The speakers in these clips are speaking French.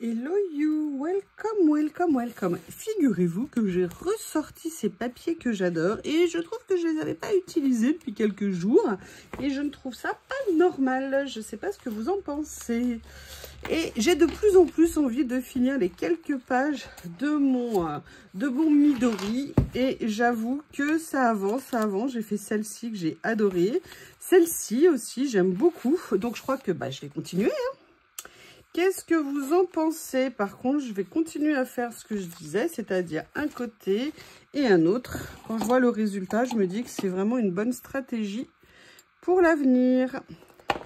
Hello you, welcome, welcome, welcome. Figurez-vous que j'ai ressorti ces papiers que j'adore et je trouve que je les avais pas utilisés depuis quelques jours et je ne trouve ça pas normal. Je sais pas ce que vous en pensez. Et j'ai de plus en plus envie de finir les quelques pages de mon Midori et j'avoue que ça avance. J'ai fait celle-ci que j'ai adorée. Celle-ci aussi, j'aime beaucoup. Donc je crois que je vais continuer, hein. Qu'est-ce que vous en pensez? Par contre, je vais continuer à faire ce que je disais, c'est-à-dire un côté et un autre. Quand je vois le résultat, je me dis que c'est vraiment une bonne stratégie pour l'avenir.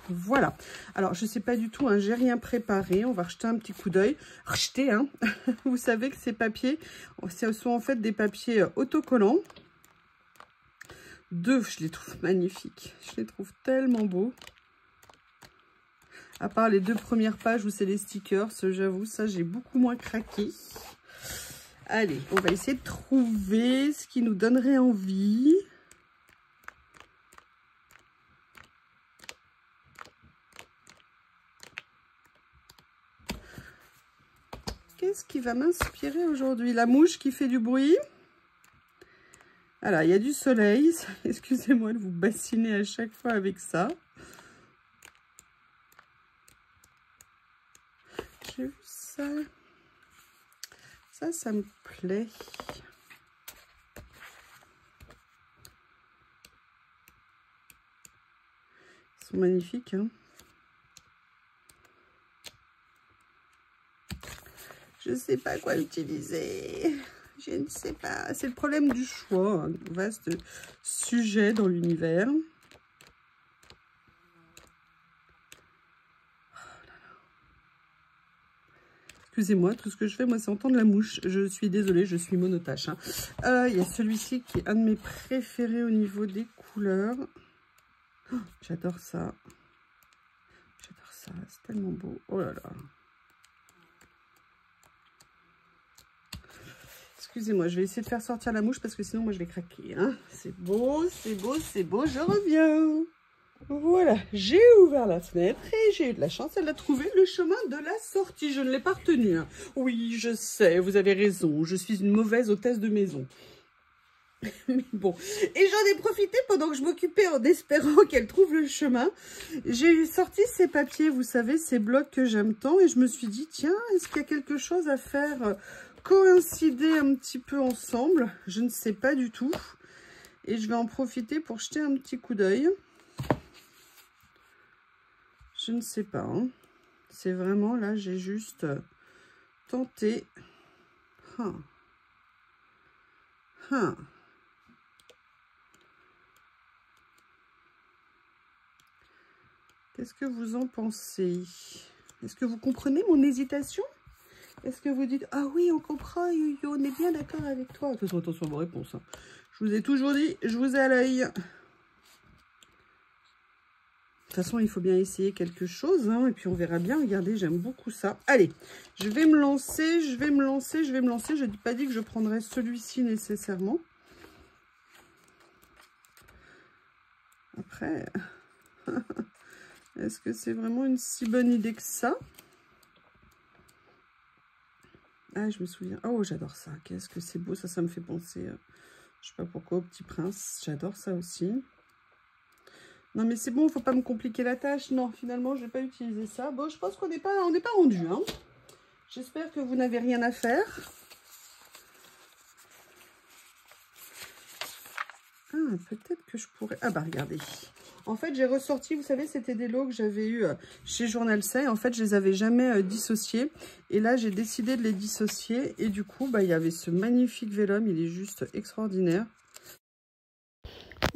Voilà. Alors, je ne sais pas du tout, hein, j'ai rien préparé. On va rejeter un petit coup d'œil. Rejeter, hein. Vous savez que ces papiers, ce sont en fait des papiers autocollants. Je les trouve magnifiques. Je les trouve tellement beaux. À part les deux premières pages où c'est les stickers, j'avoue, ça j'ai beaucoup moins craqué. Allez, on va essayer de trouver ce qui nous donnerait envie. Qu'est-ce qui va m'inspirer aujourd'hui? La mouche qui fait du bruit. Alors, il y a du soleil. Excusez-moi de vous bassiner à chaque fois avec ça. J'ai vu ça. Ça me plaît. Ils sont magnifiques, hein. Je ne sais pas quoi utiliser. Je ne sais pas. C'est le problème du choix. Un vaste sujet dans l'univers. Excusez-moi, tout ce que je fais, moi, c'est entendre la mouche. Je suis désolée, je suis monotache, hein. Il y a celui-ci qui est un de mes préférés au niveau des couleurs. Oh, j'adore ça. J'adore ça, c'est tellement beau. Oh là là. Excusez-moi, je vais essayer de faire sortir la mouche parce que sinon, moi, je vais craquer, hein. C'est beau, c'est beau, c'est beau, je reviens. Voilà, j'ai ouvert la fenêtre et j'ai eu de la chance, elle a trouvé le chemin de la sortie. Je ne l'ai pas retenu, hein. Oui, je sais, vous avez raison, je suis une mauvaise hôtesse de maison. Mais bon, et j'en ai profité pendant que je m'occupais en espérant qu'elle trouve le chemin. J'ai sorti ces papiers, vous savez, ces blocs que j'aime tant et je me suis dit, tiens, est-ce qu'il y a quelque chose à faire coïncider un petit peu ensemble? Je ne sais pas du tout. Et je vais en profiter pour jeter un petit coup d'œil. Je ne sais pas, hein. C'est vraiment, là, j'ai juste tenté. Qu'est-ce que vous en pensez? Est-ce que vous comprenez mon hésitation? Est-ce que vous dites, ah oui, on comprend, Yo-Yo, on est bien d'accord avec toi? Attention à vos réponses, hein. Je vous ai toujours dit, je vous ai à l'œil. De toute façon, il faut bien essayer quelque chose, hein, et puis on verra bien. Regardez, j'aime beaucoup ça. Allez, je vais me lancer, je vais me lancer. Je n'ai pas dit que je prendrais celui-ci nécessairement. Après, est-ce que c'est vraiment une si bonne idée que ça? Ah, je me souviens. Oh, j'adore ça. Qu'est-ce que c'est beau. Ça me fait penser, je sais pas pourquoi, au Petit Prince. J'adore ça aussi. Non, mais c'est bon, faut pas me compliquer la tâche. Non, finalement, je vais pas utiliser ça. Bon, je pense qu'on n'est pas rendu, hein. J'espère que vous n'avez rien à faire. Ah, peut-être que je pourrais... Ah bah, regardez. En fait, j'ai ressorti, vous savez, c'était des lots que j'avais eu chez Journal Say. En fait, je les avais jamais dissociés. Et là, j'ai décidé de les dissocier. Et du coup, il y avait ce magnifique vélum. Il est juste extraordinaire.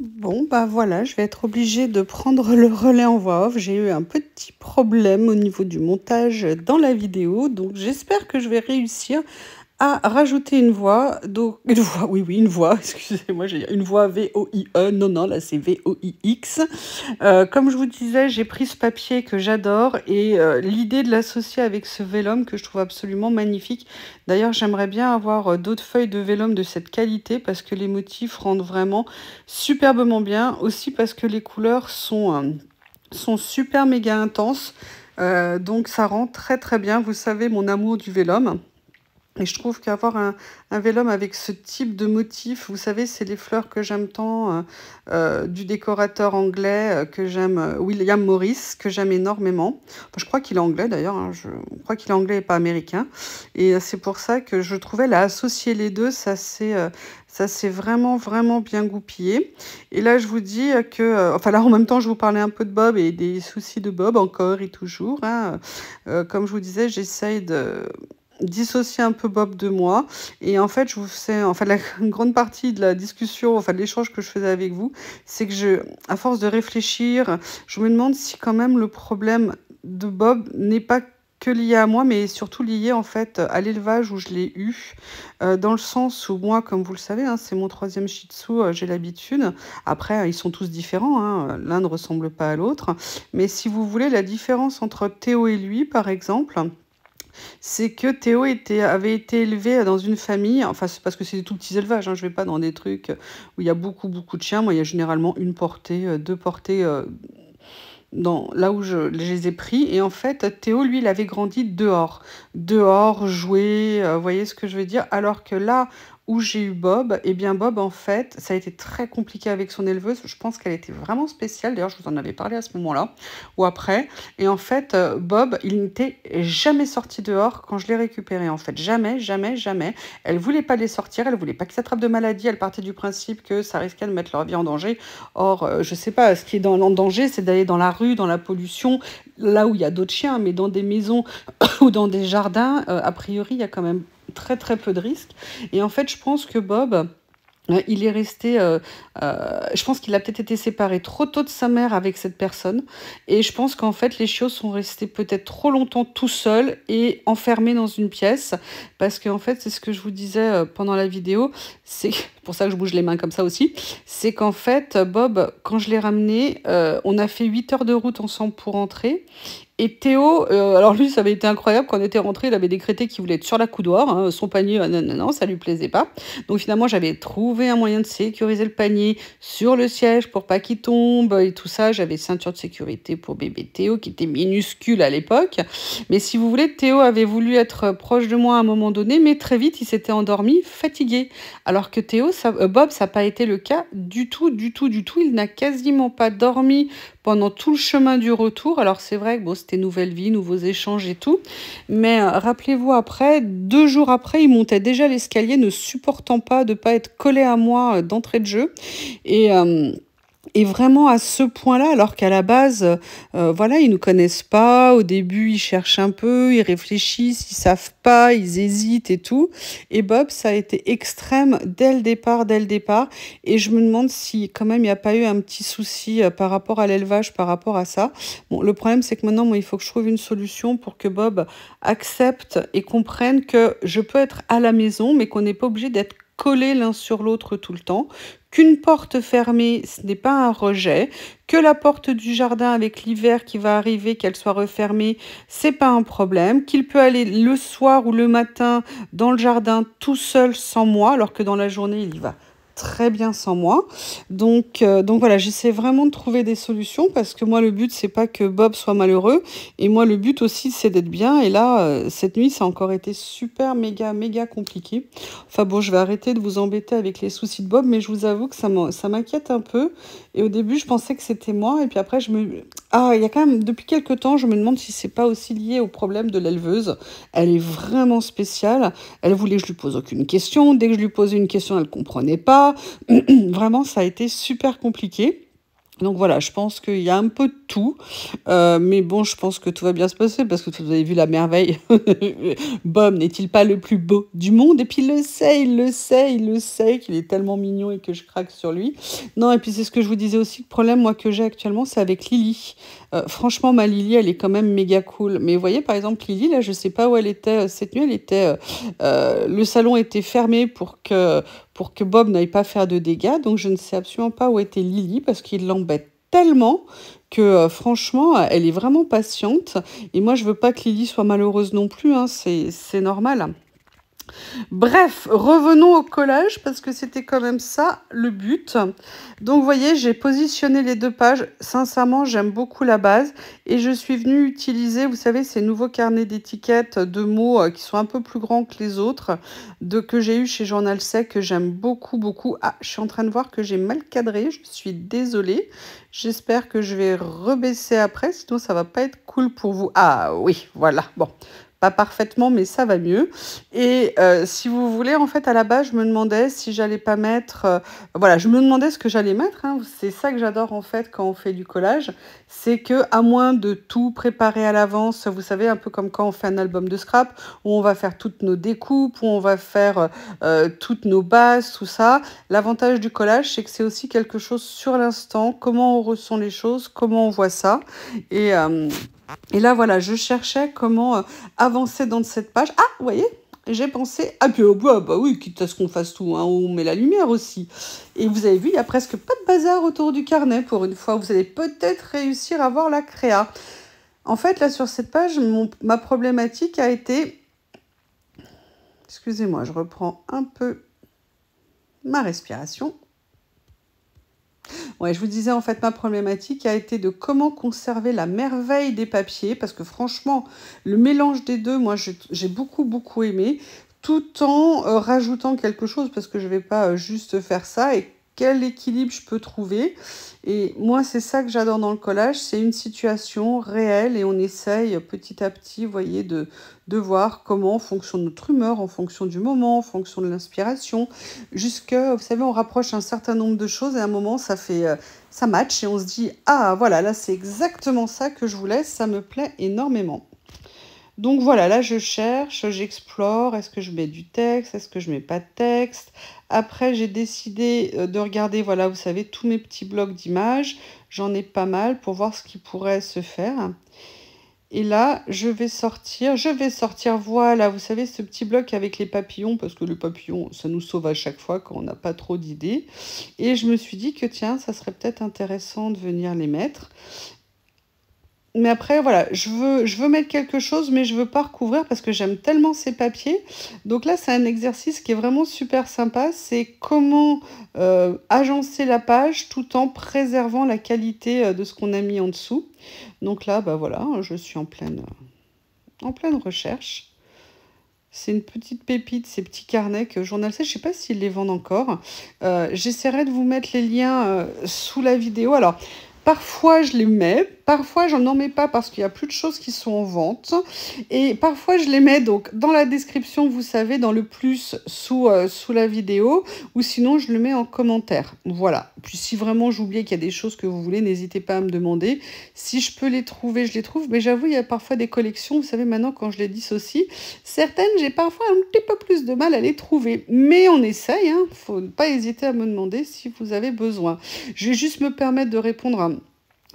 Bon, voilà, je vais être obligée de prendre le relais en voix off. J'ai eu un petit problème au niveau du montage dans la vidéo. Donc, j'espère que je vais réussir à rajouter une voix. Donc, une voix, oui, une voix, excusez-moi, j'ai une voix V-O-I-E. Non, là, c'est V-O-I-X. Comme je vous disais, j'ai pris ce papier que j'adore et l'idée de l'associer avec ce vélum que je trouve absolument magnifique. D'ailleurs, j'aimerais bien avoir d'autres feuilles de vélum de cette qualité parce que les motifs rendent vraiment superbement bien. Aussi parce que les couleurs sont super méga intenses. Donc ça rend très très bien, vous savez, mon amour du vélum. Et je trouve qu'avoir un vélum avec ce type de motif, vous savez, c'est les fleurs que j'aime tant, du décorateur anglais que j'aime, William Morris, que j'aime énormément. Enfin, je crois qu'il est anglais d'ailleurs, hein, je crois qu'il est anglais et pas américain. Et c'est pour ça que je trouvais là, associer les deux, ça s'est vraiment, vraiment bien goupillé. Et là, je vous dis que... enfin là, en même temps, je vous parlais un peu de Bob et des soucis de Bob, encore et toujours. Hein. Comme je vous disais, j'essaye de dissocier un peu Bob de moi. Et en fait, je vous fais... Enfin, une grande partie de la discussion, enfin de l'échange que je faisais avec vous, c'est que à force de réfléchir, je me demande si quand même le problème de Bob n'est pas que lié à moi, mais surtout lié en fait à l'élevage où je l'ai eu, dans le sens où moi, comme vous le savez, hein, c'est mon 3e Shih Tzu, j'ai l'habitude. Après, ils sont tous différents, hein, l'un ne ressemble pas à l'autre. Mais si vous voulez, la différence entre Théo et lui, par exemple, c'est que Théo avait été élevé dans une famille, enfin c'est parce que c'est des tout petits élevages, hein, je ne vais pas dans des trucs où il y a beaucoup, beaucoup de chiens. Moi, il y a généralement une portée, 2 portées là où je les ai pris. Et en fait, Théo, lui, il avait grandi dehors. Dehors, jouer, vous voyez ce que je veux dire? Alors que là où j'ai eu Bob, eh bien Bob, en fait, ça a été très compliqué avec son éleveuse. Je pense qu'elle était vraiment spéciale. D'ailleurs, je vous en avais parlé à ce moment-là, ou après. Et en fait, Bob, il n'était jamais sorti dehors quand je l'ai récupéré. En fait, jamais, jamais, jamais. Elle voulait pas les sortir, elle voulait pas qu'ils s'attrapent de maladie. Elle partait du principe que ça risquait de mettre leur vie en danger. Or, je sais pas, ce qui est en danger, c'est d'aller dans la rue, dans la pollution, là où il y a d'autres chiens, mais dans des maisons ou dans des jardins, a priori, il y a quand même très très peu de risques. Et en fait, je pense que Bob, il est resté, je pense qu'il a peut-être été séparé trop tôt de sa mère avec cette personne. Et je pense qu'en fait, les chiots sont restés peut-être trop longtemps tout seuls et enfermés dans une pièce. Parce qu'en fait, c'est ce que je vous disais pendant la vidéo. C'est pour ça que je bouge les mains comme ça aussi. C'est qu'en fait, Bob, quand je l'ai ramené, on a fait 8 heures de route ensemble pour rentrer. Et Théo, alors lui, ça avait été incroyable. Quand on était rentré, il avait décrété qu'il voulait être sur la coudoir. Hein, son panier, non, non, non, ça lui plaisait pas. Donc finalement, j'avais trouvé un moyen de sécuriser le panier sur le siège pour pas qu'il tombe et tout ça. J'avais ceinture de sécurité pour bébé Théo qui était minuscule à l'époque. Mais si vous voulez, Théo avait voulu être proche de moi à un moment donné, mais très vite, il s'était endormi, fatigué. Alors que Bob, ça n'a pas été le cas du tout, du tout, du tout. Il n'a quasiment pas dormi pendant tout le chemin du retour. Alors c'est vrai que bon, c'était nouvelle vie, nouveaux échanges et tout. Mais rappelez-vous après, 2 jours après, il montait déjà l'escalier, ne supportant pas de ne pas être collé à moi d'entrée de jeu. Et vraiment à ce point-là, alors qu'à la base, voilà, ils nous connaissent pas. Au début, ils cherchent un peu, ils réfléchissent, ils savent pas, ils hésitent et tout. Et Bob, ça a été extrême dès le départ, dès le départ. Et je me demande si quand même il n'y a pas eu un petit souci par rapport à l'élevage, par rapport à ça. Bon, le problème, c'est que maintenant, moi, il faut que je trouve une solution pour que Bob accepte et comprenne que je peux être à la maison, mais qu'on n'est pas obligé d'être collés l'un sur l'autre tout le temps, qu'une porte fermée, ce n'est pas un rejet, que la porte du jardin avec l'hiver qui va arriver, qu'elle soit refermée, c'est pas un problème, qu'il peut aller le soir ou le matin dans le jardin tout seul sans moi, alors que dans la journée, il y va très bien sans moi. Donc voilà, j'essaie vraiment de trouver des solutions parce que moi, le but, c'est pas que Bob soit malheureux. Et moi, le but aussi, c'est d'être bien. Et là, cette nuit, ça a encore été super, méga, méga compliqué. Enfin bon, je vais arrêter de vous embêter avec les soucis de Bob, mais je vous avoue que ça m'inquiète un peu. Et au début, je pensais que c'était moi. Et puis après, il y a quand même, depuis quelques temps, je me demande si c'est pas aussi lié au problème de l'éleveuse. Elle est vraiment spéciale. Elle voulait que je lui pose aucune question. Dès que je lui posais une question, elle comprenait pas. Vraiment, ça a été super compliqué. Donc voilà, je pense qu'il y a un peu de tout. Mais bon, je pense que tout va bien se passer parce que vous avez vu la merveille. Bob n'est-il pas le plus beau du monde? Et puis il le sait qu'il est tellement mignon et que je craque sur lui. Non, et puis c'est ce que je vous disais aussi, le problème moi que j'ai actuellement, c'est avec Lily. Franchement, ma Lily, elle est quand même méga cool. Mais vous voyez, par exemple, Lily, là, je sais pas où elle était cette nuit. Le salon était fermé pour que Bob n'aille pas faire de dégâts. Donc, je ne sais absolument pas où était Lily parce qu'il l'embête tellement que franchement, elle est vraiment patiente. Et moi, je veux pas que Lily soit malheureuse non plus. Hein, c'est normal. Bref, revenons au collage parce que c'était quand même ça le but. Donc vous voyez, j'ai positionné les 2 pages. Sincèrement, j'aime beaucoup la base et je suis venue utiliser, vous savez, ces nouveaux carnets d'étiquettes de mots qui sont un peu plus grands que les autres que j'ai eu chez Journal Sec, que j'aime beaucoup, beaucoup. Ah, je suis en train de voir que j'ai mal cadré, je suis désolée. J'espère que je vais rebaisser après, sinon ça va pas être cool pour vous. Ah oui, voilà, bon. Pas parfaitement, mais ça va mieux. Et si vous voulez, en fait, à la base, je me demandais si j'allais pas mettre... voilà, je me demandais ce que j'allais mettre. Hein. C'est ça que j'adore, en fait, quand on fait du collage. C'est que, à moins de tout préparer à l'avance, vous savez, un peu comme quand on fait un album de scrap, où on va faire toutes nos découpes, où on va faire toutes nos bases, tout ça. L'avantage du collage, c'est que c'est aussi quelque chose sur l'instant, comment on ressent les choses, comment on voit ça. Et là, voilà, je cherchais comment avancer dans cette page. Ah, vous voyez, j'ai pensé, ah puis bah oui, quitte à ce qu'on fasse tout, hein, on met la lumière aussi. Et vous avez vu, il n'y a presque pas de bazar autour du carnet pour une fois. Vous allez peut-être réussir à voir la créa. En fait, là, sur cette page, ma problématique a été... Excusez-moi, je reprends un peu ma respiration. Ouais, je vous disais, en fait, ma problématique a été de comment conserver la merveille des papiers, parce que franchement, le mélange des deux, moi, j'ai beaucoup, beaucoup aimé, tout en rajoutant quelque chose, parce que je ne vais pas juste faire ça, et quel équilibre je peux trouver. Et moi, c'est ça que j'adore dans le collage, c'est une situation réelle, et on essaye petit à petit, vous voyez, de voir comment, en fonction de notre humeur, en fonction du moment, en fonction de l'inspiration, jusque, vous savez, on rapproche un certain nombre de choses et à un moment, ça fait, ça match et on se dit, ah voilà, là c'est exactement ça que je voulais, ça me plaît énormément. Donc voilà, là je cherche, j'explore, est-ce que je mets du texte, est-ce que je mets pas de texte. Après j'ai décidé de regarder, voilà, vous savez, tous mes petits blocs d'images, j'en ai pas mal pour voir ce qui pourrait se faire. Et là, je vais sortir, voilà, vous savez, ce petit bloc avec les papillons, parce que le papillon, ça nous sauve à chaque fois quand on n'a pas trop d'idées. Et je me suis dit que, tiens, ça serait peut-être intéressant de venir les mettre. Mais après, voilà, je veux mettre quelque chose, mais je veux pas recouvrir parce que j'aime tellement ces papiers. Donc là, c'est un exercice qui est vraiment super sympa. C'est comment agencer la page tout en préservant la qualité de ce qu'on a mis en dessous. Donc là, bah voilà, je suis en pleine recherche. C'est une petite pépite, ces petits carnets que Journal Sec, je ne sais pas s'ils les vendent encore. J'essaierai de vous mettre les liens sous la vidéo. Alors, parfois je les mets, parfois je n'en mets pas parce qu'il y a plus de choses qui sont en vente. Et parfois je les mets donc dans la description, vous savez, dans le plus sous la vidéo. Ou sinon je le mets en commentaire. Voilà. Puis si vraiment j'oubliais qu'il y a des choses que vous voulez, n'hésitez pas à me demander. Si je peux les trouver, je les trouve. Mais j'avoue, il y a parfois des collections, vous savez, maintenant quand je les dissocie, certaines, j'ai parfois un petit peu plus de mal à les trouver. Mais on essaye, hein. Faut pas hésiter à me demander si vous avez besoin. Je vais juste me permettre de répondre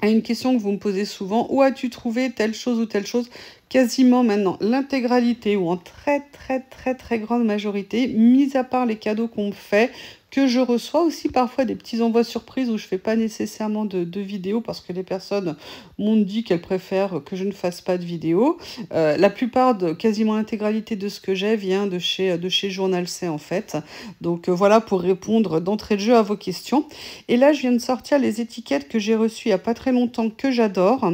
à une question que vous me posez souvent. Où as-tu trouvé telle chose ou telle chose? Quasiment maintenant l'intégralité ou en très très très très grande majorité, mis à part les cadeaux qu'on me fait, que je reçois aussi parfois des petits envois surprises où je ne fais pas nécessairement de vidéo parce que les personnes m'ont dit qu'elles préfèrent que je ne fasse pas de vidéo. La plupart, quasiment l'intégralité de ce que j'ai vient de chez Journal C en fait. Donc voilà pour répondre d'entrée de jeu à vos questions. Et là, je viens de sortir les étiquettes que j'ai reçues il n'y a pas très longtemps que j'adore.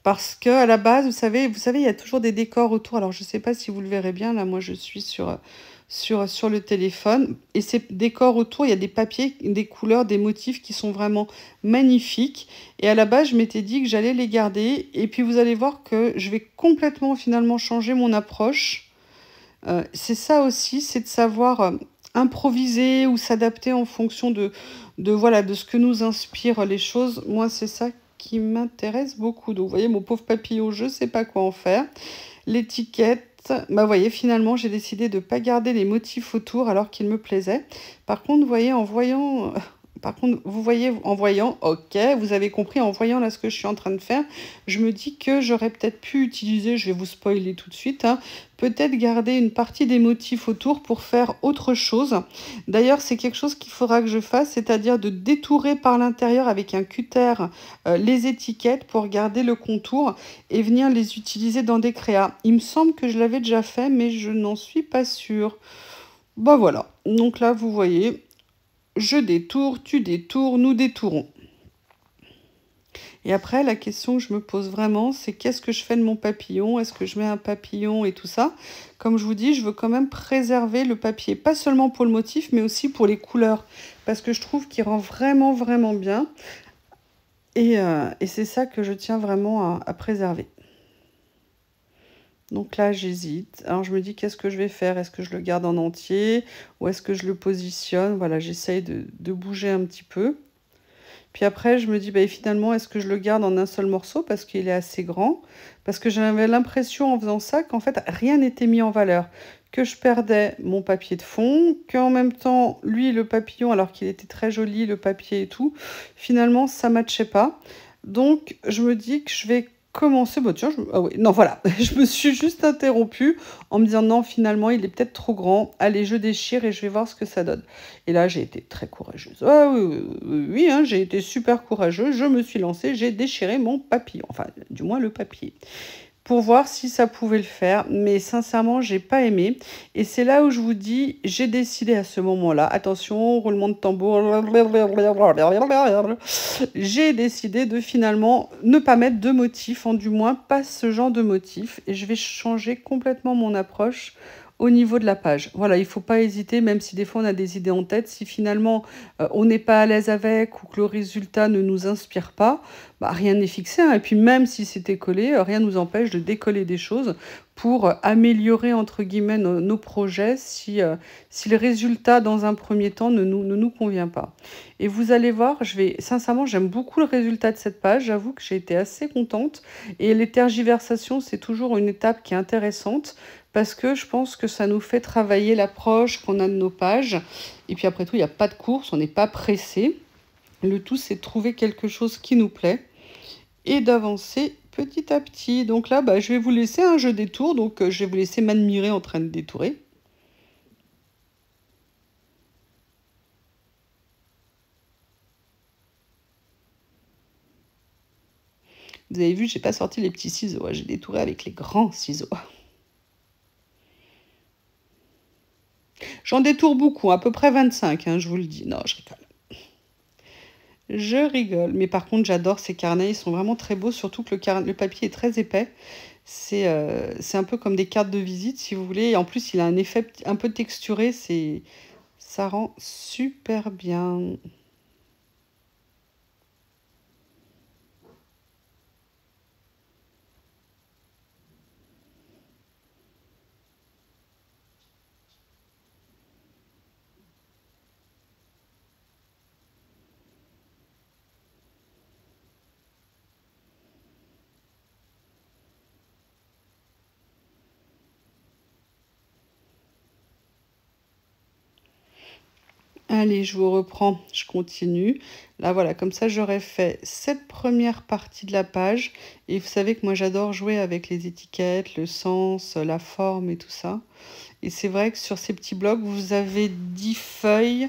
Parce que à la base, vous savez, il y a toujours des décors autour. Alors, je ne sais pas si vous le verrez bien. Là, moi, je suis sur le téléphone. Et ces décors autour, il y a des papiers, des couleurs, des motifs qui sont vraiment magnifiques. Et à la base, je m'étais dit que j'allais les garder. Et puis, vous allez voir que je vais complètement, finalement, changer mon approche. C'est ça aussi, c'est de savoir improviser ou s'adapter en fonction de ce que nous inspirent les choses. Moi, c'est ça qui m'intéresse beaucoup. Donc, vous voyez, mon pauvre papillon, je ne sais pas quoi en faire. L'étiquette, bah, vous voyez, finalement, j'ai décidé de ne pas garder les motifs autour alors qu'ils me plaisaient. Par contre, vous voyez, en voyant Par contre, vous voyez, en voyant, ok, vous avez compris, en voyant là ce que je suis en train de faire, je me dis que j'aurais peut-être pu utiliser, je vais vous spoiler tout de suite, hein, peut-être garder une partie des motifs autour pour faire autre chose. D'ailleurs, c'est quelque chose qu'il faudra que je fasse, c'est-à-dire de détourer par l'intérieur avec un cutter les étiquettes pour garder le contour et venir les utiliser dans des créas. Il me semble que je l'avais déjà fait, mais je n'en suis pas sûre. Bah voilà, donc là, vous voyez... Je détourne, tu détournes, nous détourons. Et après, la question que je me pose vraiment, c'est qu'est-ce que je fais de mon papillon? Est-ce que je mets un papillon et tout ça? Comme je vous dis, je veux quand même préserver le papier, pas seulement pour le motif, mais aussi pour les couleurs, parce que je trouve qu'il rend vraiment, vraiment bien. Et c'est ça que je tiens vraiment à préserver. Donc là, j'hésite. Alors, je me dis, qu'est-ce que je vais faire? Est-ce que je le garde en entier? Ou est-ce que je le positionne? Voilà, j'essaye de bouger un petit peu. Puis après, je me dis, bah, finalement, est-ce que je le garde en un seul morceau parce qu'il est assez grand? Parce que j'avais l'impression en faisant ça qu'en fait, rien n'était mis en valeur. Que je perdais mon papier de fond, qu'en même temps, lui, le papillon, alors qu'il était très joli, le papier et tout, finalement, ça ne matchait pas. Donc, je me dis que je vais commencer... Bah, tiens, ah oui, non, voilà, je me suis juste interrompue en me disant, non, finalement, il est peut-être trop grand. Allez, je déchire et je vais voir ce que ça donne. Et là, j'ai été très courageuse. Ah oui, oui, hein, j'ai été super courageuse. Je me suis lancée, j'ai déchiré mon papillon. Enfin, du moins le papier. Pour voir si ça pouvait le faire. Mais sincèrement, j'ai pas aimé. Et c'est là où je vous dis, j'ai décidé à ce moment-là, attention, roulement de tambour, j'ai décidé de finalement ne pas mettre de motif, en du moins pas ce genre de motif. Et je vais changer complètement mon approche au niveau de la page. Voilà, il ne faut pas hésiter, même si des fois on a des idées en tête, si finalement on n'est pas à l'aise avec ou que le résultat ne nous inspire pas, bah, rien n'est fixé, hein. Et puis même si c'était collé, rien ne nous empêche de décoller des choses pour améliorer entre guillemets nos projets si, si le résultat dans un premier temps ne nous convient pas. Et vous allez voir, sincèrement, j'aime beaucoup le résultat de cette page, j'avoue que j'ai été assez contente. Et les tergiversations, c'est toujours une étape qui est intéressante, parce que je pense que ça nous fait travailler l'approche qu'on a de nos pages. Et puis après tout, il n'y a pas de course, on n'est pas pressé. Le tout, c'est de trouver quelque chose qui nous plaît et d'avancer petit à petit. Donc là, bah, je vais vous laisser un jeu détour, donc je vais vous laisser m'admirer en train de détourer. Vous avez vu, j'ai pas sorti les petits ciseaux, j'ai détouré avec les grands ciseaux. J'en détourne beaucoup, à peu près 25, hein, je vous le dis. Non, je rigole. Je rigole. Mais par contre, j'adore ces carnets. Ils sont vraiment très beaux, surtout que le papier est très épais. C'est un peu comme des cartes de visite, si vous voulez. Et en plus, il a un effet un peu texturé. Ça rend super bien. Allez, je vous reprends, je continue. Là, voilà, comme ça, j'aurais fait cette première partie de la page. Et vous savez que moi, j'adore jouer avec les étiquettes, le sens, la forme et tout ça. Et c'est vrai que sur ces petits blocs, vous avez 10 feuilles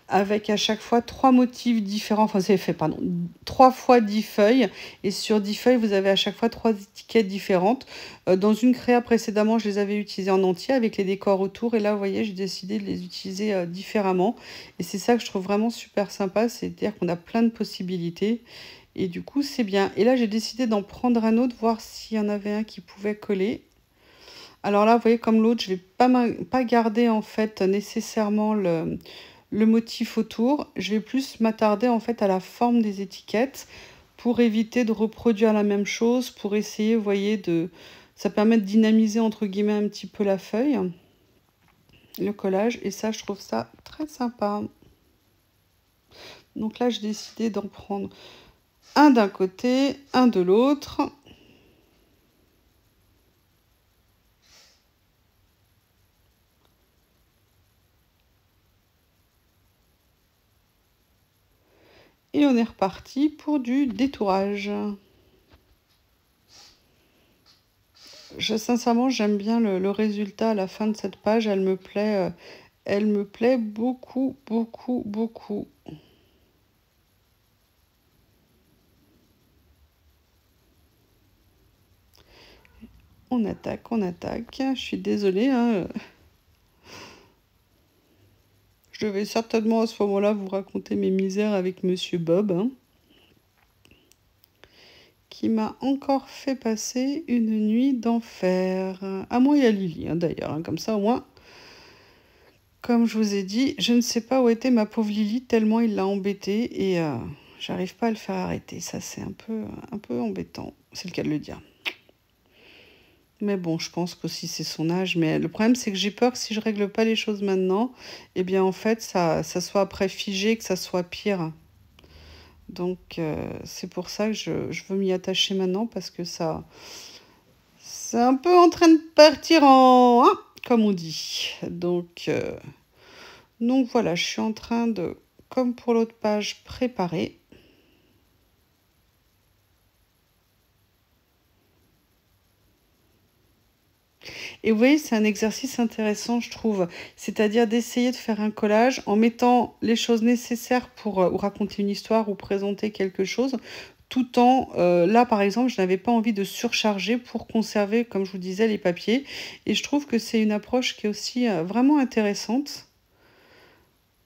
avec à chaque fois 3 motifs différents. Enfin, c'est fait, pardon, 3 fois 10 feuilles. Et sur 10 feuilles, vous avez à chaque fois 3 étiquettes différentes. Dans une créa précédemment, je les avais utilisées en entier avec les décors autour. Et là, vous voyez, j'ai décidé de les utiliser différemment. Et c'est ça que je trouve vraiment super sympa. C'est-à-dire qu'on a plein de possibilités. Et du coup, c'est bien. Et là, j'ai décidé d'en prendre un autre, voir s'il y en avait un qui pouvait coller. Alors là, vous voyez, comme l'autre, je ne vais pas garder en fait nécessairement le motif autour. Je vais plus m'attarder en fait à la forme des étiquettes pour éviter de reproduire la même chose, pour essayer, vous voyez, ça permet de dynamiser entre guillemets un petit peu la feuille, le collage. Et ça, je trouve ça très sympa. Donc là, j'ai décidé d'en prendre un d'un côté, un de l'autre. Et on est reparti pour du détourage. Sincèrement, j'aime bien le résultat à la fin de cette page. Elle me plaît beaucoup, beaucoup, beaucoup. On attaque, on attaque. Je suis désolée, hein. Je vais certainement à ce moment-là vous raconter mes misères avec Monsieur Bob, hein, qui m'a encore fait passer une nuit d'enfer. À moi et à Lily, hein, d'ailleurs, hein, comme ça au moins. Comme je vous ai dit, je ne sais pas où était ma pauvre Lily, tellement il l'a embêtée et j'arrive pas à le faire arrêter. Ça, c'est un peu embêtant, c'est le cas de le dire. Mais bon, je pense qu'aussi c'est son âge. Mais le problème, c'est que j'ai peur que si je règle pas les choses maintenant, eh bien en fait, ça soit après figé, que ça soit pire. Donc c'est pour ça que je veux m'y attacher maintenant parce que ça, c'est un peu en train de partir en... hein, comme on dit. Donc voilà, je suis en train de, comme pour l'autre page, préparer. Et vous voyez, c'est un exercice intéressant, je trouve. C'est-à-dire d'essayer de faire un collage en mettant les choses nécessaires pour raconter une histoire ou présenter quelque chose, tout en... là, par exemple, je n'avais pas envie de surcharger pour conserver, comme je vous disais, les papiers. Et je trouve que c'est une approche qui est aussi vraiment intéressante.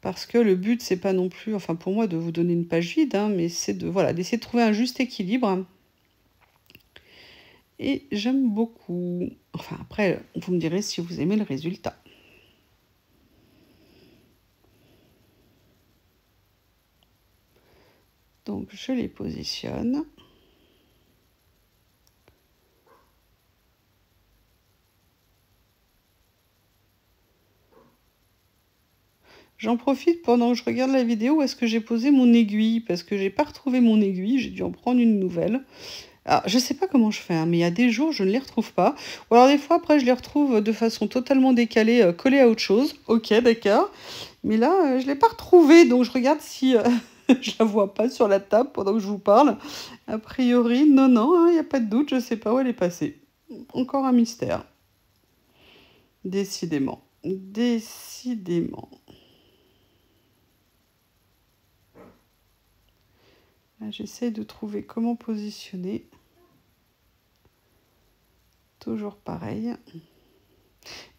Parce que le but, c'est pas non plus, enfin pour moi, de vous donner une page vide, hein, mais c'est de, voilà, d'essayer de trouver un juste équilibre. Et j'aime beaucoup. Enfin, après, vous me direz si vous aimez le résultat. Donc, je les positionne. J'en profite pendant que je regarde la vidéo où est-ce que j'ai posé mon aiguille. Parce que j'ai pas retrouvé mon aiguille, j'ai dû en prendre une nouvelle. Alors, je sais pas comment je fais, hein, mais il y a des jours, je ne les retrouve pas. Ou alors des fois, après, je les retrouve de façon totalement décalée, collée à autre chose. Ok, d'accord. Mais là, je l'ai pas retrouvée, donc je regarde si je la vois pas sur la table pendant que je vous parle. A priori, non, il n'y a pas de doute, je sais pas où elle est passée. Encore un mystère. Décidément. Décidément. Là, j'essaie de trouver comment positionner. Toujours pareil.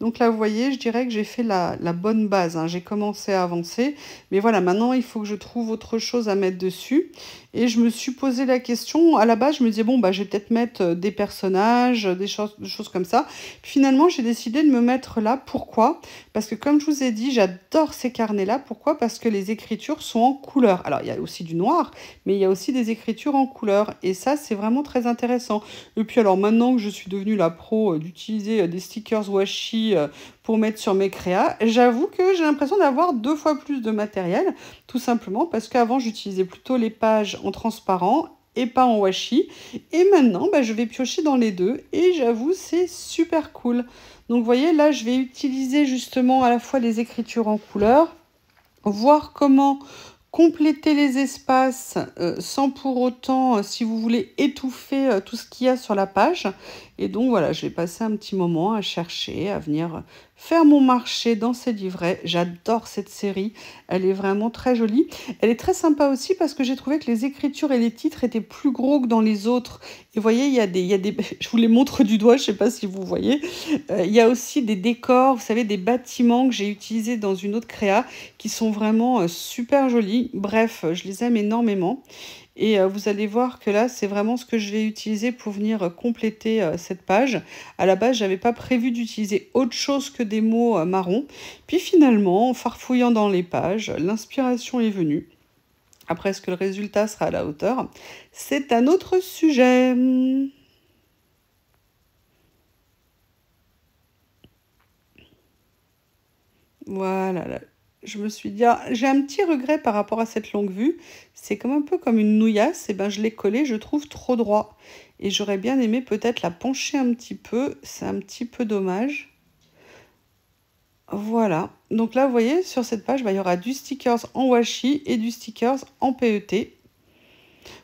Donc là, vous voyez, je dirais que j'ai fait la bonne base, hein. J'ai commencé à avancer. Mais voilà, maintenant, il faut que je trouve autre chose à mettre dessus. Et je me suis posé la question. À la base, je me disais, bon, bah, je vais peut-être mettre des personnages, des choses comme ça. Puis finalement, j'ai décidé de me mettre là. Pourquoi? Parce que comme je vous ai dit, j'adore ces carnets-là. Pourquoi? Parce que les écritures sont en couleur. Alors, il y a aussi du noir, mais il y a aussi des écritures en couleur. Et ça, c'est vraiment très intéressant. Et puis alors, maintenant que je suis devenue la pro d'utiliser des stickers washi pour mettre sur mes créas, j'avoue que j'ai l'impression d'avoir 2 fois plus de matériel, tout simplement parce qu'avant j'utilisais plutôt les pages en transparent et pas en washi, et maintenant bah, je vais piocher dans les deux, et j'avoue c'est super cool. Donc vous voyez, là je vais utiliser justement à la fois les écritures en couleur, voir comment compléter les espaces sans pour autant, si vous voulez, étouffer tout ce qu'il y a sur la page. Et donc voilà, je vais passer un petit moment à chercher, à venir faire mon marché dans ces livrets. J'adore cette série, elle est vraiment très jolie. Elle est très sympa aussi parce que j'ai trouvé que les écritures et les titres étaient plus gros que dans les autres. Et vous voyez, il y a des je vous les montre du doigt, je ne sais pas si vous voyez. Il y a aussi des décors, vous savez, des bâtiments que j'ai utilisés dans une autre créa qui sont vraiment super jolis. Bref, je les aime énormément. Et vous allez voir que là, c'est vraiment ce que je vais utiliser pour venir compléter cette page. À la base, je n'avais pas prévu d'utiliser autre chose que des mots marrons. Puis finalement, en farfouillant dans les pages, l'inspiration est venue. Après, est-ce que le résultat sera à la hauteur? C'est un autre sujet. Voilà, là. Je me suis dit, ah, j'ai un petit regret par rapport à cette longue vue. C'est comme un peu comme une nouillasse. Et ben, je l'ai collée, je trouve trop droit. Et j'aurais bien aimé peut-être la pencher un petit peu. C'est un petit peu dommage. Voilà. Donc là, vous voyez, sur cette page, bah, il y aura du stickers en washi et du stickers en PET.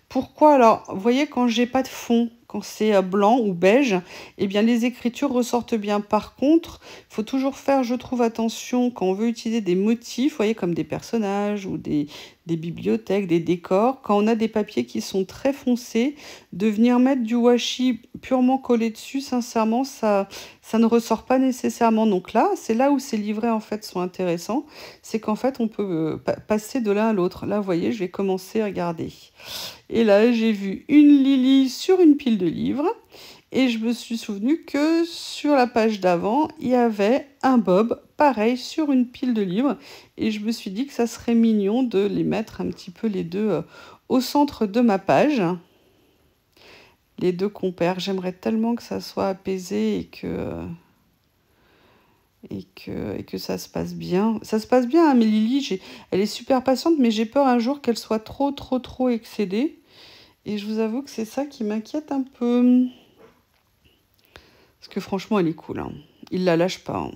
Pourquoi? Alors, vous voyez, quand j'ai pas de fond, quand c'est blanc ou beige, eh bien les écritures ressortent bien. Par contre, il faut toujours faire, je trouve, attention quand on veut utiliser des motifs, vous voyez, comme des personnages ou des bibliothèques, des décors. Quand on a des papiers qui sont très foncés, de venir mettre du washi purement collé dessus, sincèrement, ça ne ressort pas nécessairement. Donc là, c'est là où ces livrets, en fait, sont intéressants. C'est qu'en fait, on peut passer de l'un à l'autre. Là, vous voyez, je vais commencer à regarder. Et là, j'ai vu une Lily sur une pile de livres. Et je me suis souvenu que sur la page d'avant, il y avait un Bob, pareil, sur une pile de livres. Et je me suis dit que ça serait mignon de les mettre un petit peu les deux au centre de ma page. Les deux compères. J'aimerais tellement que ça soit apaisé et que ça se passe bien. Ça se passe bien, hein, mais Lily, elle est super patiente, mais j'ai peur un jour qu'elle soit trop excédée. Et je vous avoue que c'est ça qui m'inquiète un peu. Parce que franchement, elle est cool. Hein. Il la lâche pas. Hein.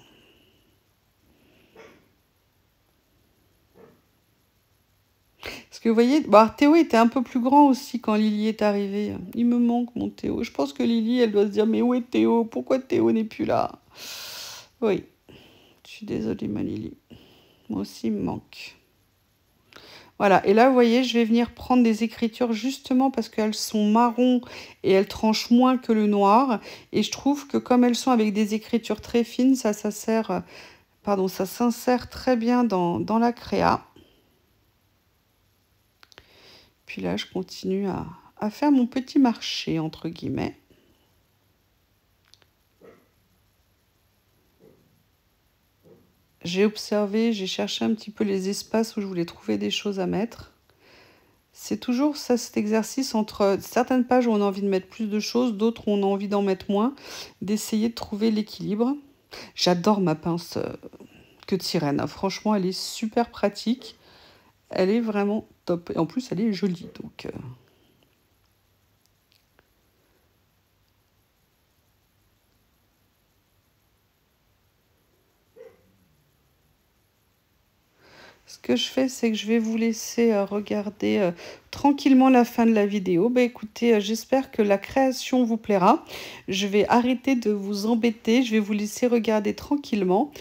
Parce que vous voyez, bah, Théo était un peu plus grand aussi quand Lily est arrivée. Il me manque mon Théo. Je pense que Lily, elle doit se dire, mais où est Théo? Pourquoi Théo n'est plus là? Oui, je suis désolée, ma Lily. Moi aussi, il me manque. Voilà, et là, vous voyez, je vais venir prendre des écritures justement parce qu'elles sont marron et elles tranchent moins que le noir. Et je trouve que comme elles sont avec des écritures très fines, ça s'insère très bien dans la créa. Puis là, je continue à faire mon petit marché, entre guillemets. J'ai observé, j'ai cherché un petit peu les espaces où je voulais trouver des choses à mettre. C'est toujours ça, cet exercice entre certaines pages où on a envie de mettre plus de choses, d'autres où on a envie d'en mettre moins, d'essayer de trouver l'équilibre. J'adore ma pince queue de sirène. Franchement, elle est super pratique. Elle est vraiment top. Et en plus, elle est jolie. Donc, ce que je fais, c'est que je vais vous laisser regarder tranquillement la fin de la vidéo. Bah, écoutez, j'espère que la création vous plaira. Je vais arrêter de vous embêter. Je vais vous laisser regarder tranquillement,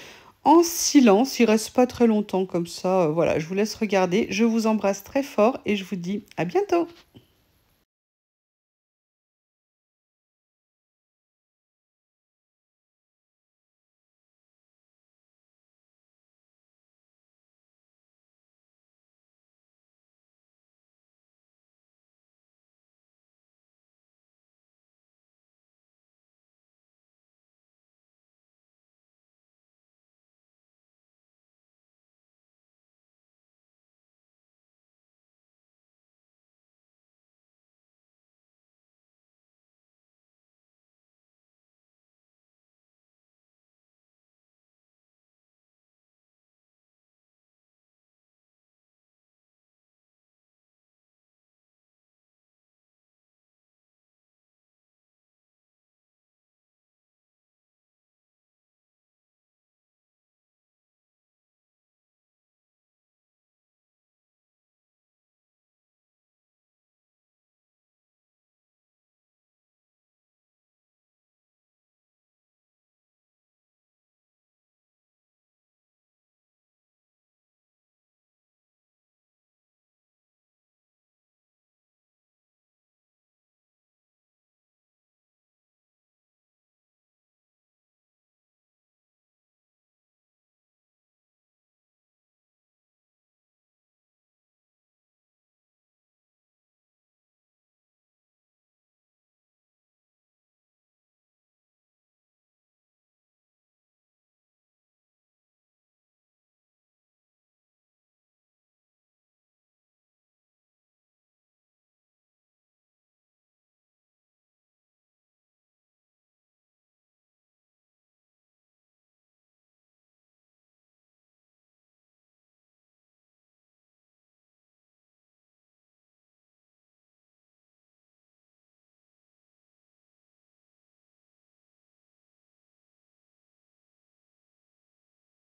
en silence. Il ne reste pas très longtemps comme ça. Voilà, je vous laisse regarder. Je vous embrasse très fort et je vous dis à bientôt.